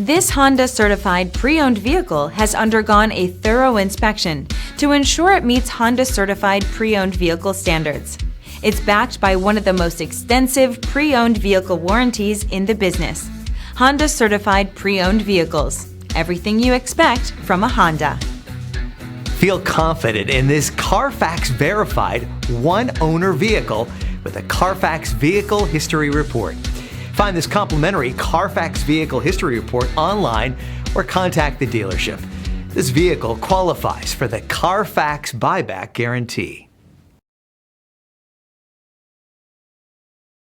This Honda certified pre-owned vehicle has undergone a thorough inspection to ensure it meets Honda certified pre-owned vehicle standards. It's backed by one of the most extensive pre-owned vehicle warranties in the business. Honda certified pre-owned vehicles. Everything you expect from a Honda. Feel confident in this Carfax verified one-owner vehicle with a Carfax Vehicle History Report. Find this complimentary Carfax Vehicle History Report online or contact the dealership. This vehicle qualifies for the Carfax Buyback Guarantee.